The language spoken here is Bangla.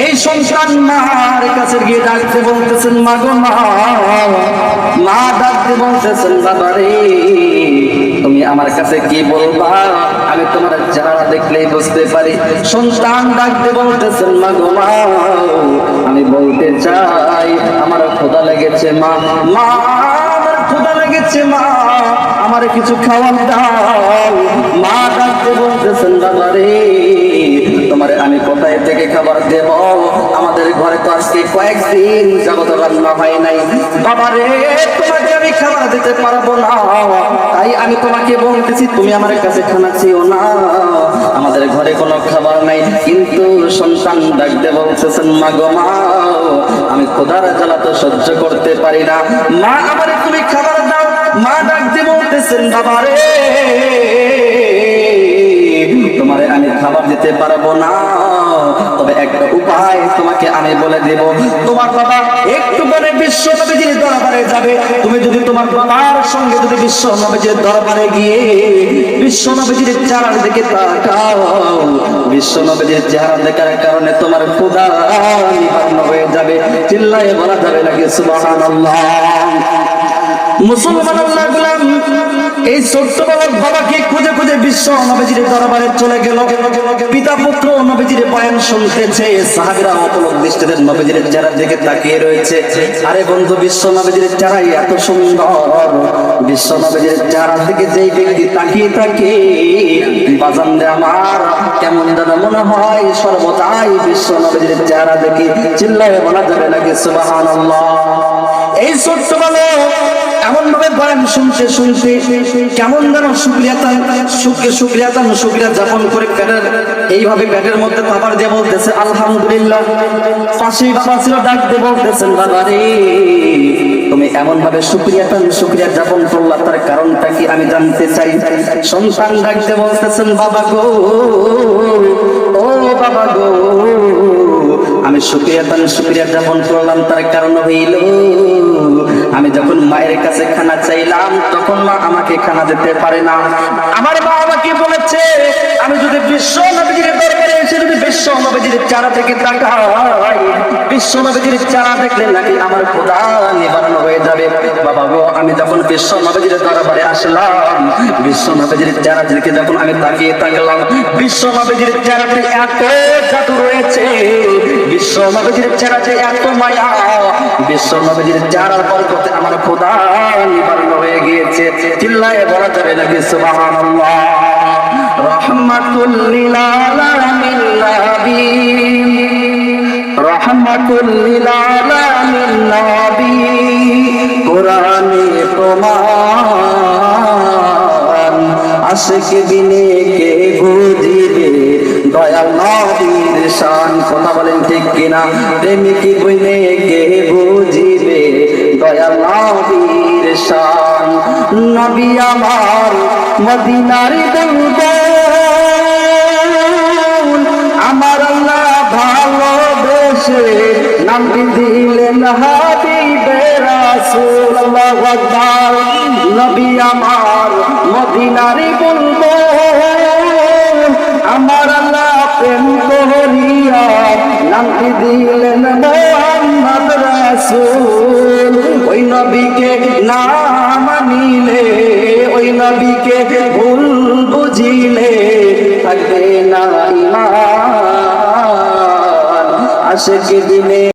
এই সন্তান মার কাছে গিয়ে ডাকতে বলতেছেন, মা গো মা। মা ডাকতে বলতেছেন, বাবা রে তুমি আমার কাছে কি বলবা, আমি তোমার চেহারা দেখলেই বুঝতে পারি। সন্তান ডাকতে বলতেছেন, মা গো মা আমি বলতে চাই আমার ক্ষুধা লেগেছে মা। মা আমার ক্ষুধা লেগেছে মা, আমার কিছু খাওয়ার দাও। মা ডাকতে বলতেছেন, বাবা রে তোমারে আমি কোথায় থেকে খাবার দেব, আমাদের ঘরে তো আজকে কয়েকদিন যাবত রান্না হয় নাই। বাবা রে তোমাকে আমি খাবার দিতে পারবো না, তাই আমি তোমাকে বলতেছি তুমি আমার কাছে খানা চেয়েও না, আমাদের ঘরে কোনো খাবার নাই। কিন্তু সন্তান ডাকতে বলতেছেন, মা গো মা আমি ক্ষুধার জ্বালা তো সহ্য করতে পারি না, মা আমারে তুমি খাবার দাও। মা ডাকতে বলতেছেন, বাবা রে তোমারে আমি খাবার দিতে পারবো না, তবে একটা উপায় তোমাকে আমি বলে দেব। তোমার বাবা একটু পরে বিশ্ব নবীজির দরবারে যাবে, তুমি যদি তোমার বাবার সঙ্গে যদি বিশ্ব নবীজির দরবারে গিয়ে বিশ্ব নবীজির চেহারার দিকে তাকাও, বিশ্ব নবীজির চেহারা দেখার কারণে তোমার ক্ষুধা নিবারণ হয়ে যাবে। চিল্লায়ে বলা যাবে নাকি সুবহানাল্লাহ। মুসলমান আল্লাহ গোলাম এই ছোট্ট বাবাকে খুঁজে খুঁজে বিশ্ব নবীজির দরবারে চলে গেল। পিতা পুত্র নবীজির বয়ান শুনতেছে, সাহাবীরা অপলক দৃষ্টিতে নবীজির চেহারার দিকে তাকিয়ে রয়েছে। আরে বন্ধু বিশ্ব নবীজির চেহারা এত সুন্দর, বিশ্ব নবীজির চেহারার দিকে যেই ব্যক্তি তাকিয়ে থাকে বাজান রে আমার কেমন যেন মনে হয় সর্বদাই বিশ্ব নবীজির চেহারা দেখে। চিল্লায়ে বলা যাবে নাকি সুবহানাল্লাহ। এই ছোট্ট বালক এমন ভাবে বয়ান শুনতে শুনতে কেমন যেন শুকরিয়া যাপন করে পেটের এইভাবে পেটের মধ্যে খাবার দিয়ে বলতেছে আলহামদুলিল্লাহ। পাশেই বাবা ছিল, ডাক দিয়ে বলতেছেন, বাবা রে তুমি এমন ভাবে শুকরিয়া যাপন করলা, তার কারণটা কি আমি জানতে চাই। সন্তান ডাকতে বলতেছেন, বাবা গো ও বাবা গো আমি শুকরিয়া যাপন করলাম, তার কারণ হইল আমি যখন মায়ের কাছে খানা চাইলাম তখন মা আমাকে খানা দিতে পারে না। আমার মা আমাকে বলেছে আমি যদি বিশ্ব নবীজির দরবারে এসে যদি বিশ্ব নবীজির চেহারা থেকে তাকাই, বিশ্ব নবীজির চেহারা দেখলে নাকি আমার ক্ষুধা নিবারণ হয়ে যাবে। বাবা গো আমি যখন বিশ্ব নবীজির দরবারে আসলাম, বিশ্ব নবীজির চেহারা থেকে যখন আমি তাকিয়ে থাকলাম, বিশ্ব নবীজির চেহারাতে এত জাদু রয়েছে, বিশ্ব নবীজির চেহারাতে এত মায়া, বিশ্ব নবীজির চেহারার বরকতে আমার ক্ষুধা নিবারণ হয়ে গিয়েছে। চিল্লায়ে বলা যাবে নাকি সুবহানাল্লাহ। রাহমাতুল লিল আলামিন নবী, রাহমাতুল লিল আলামিন নবী, কোরআনে প্রমাণ আশিক বিনে কে বুঝিবে দয়াল নবীর শান। কথা বলেন ঠিক কিনা? প্রেমিক বিনে কে বুঝিবে দয়াল নবীর শান। নবী আমার মদিনার দুলদুল, আমার আল্লাহ ভালোবেসে নাম দিলেন হাবিবে রাসূল। আল্লাহু আকবার। নবী আমার মদিনার বুলবুল, আমার আল্লাহ প্রেম করিয়া নাম দিলেন মুহাম্মদ রাসূল। ওই নবীকে না মানিলে, ওই নবীকে ভুল বুঝিলে থাকবে না ঈমান। আশিক দিনে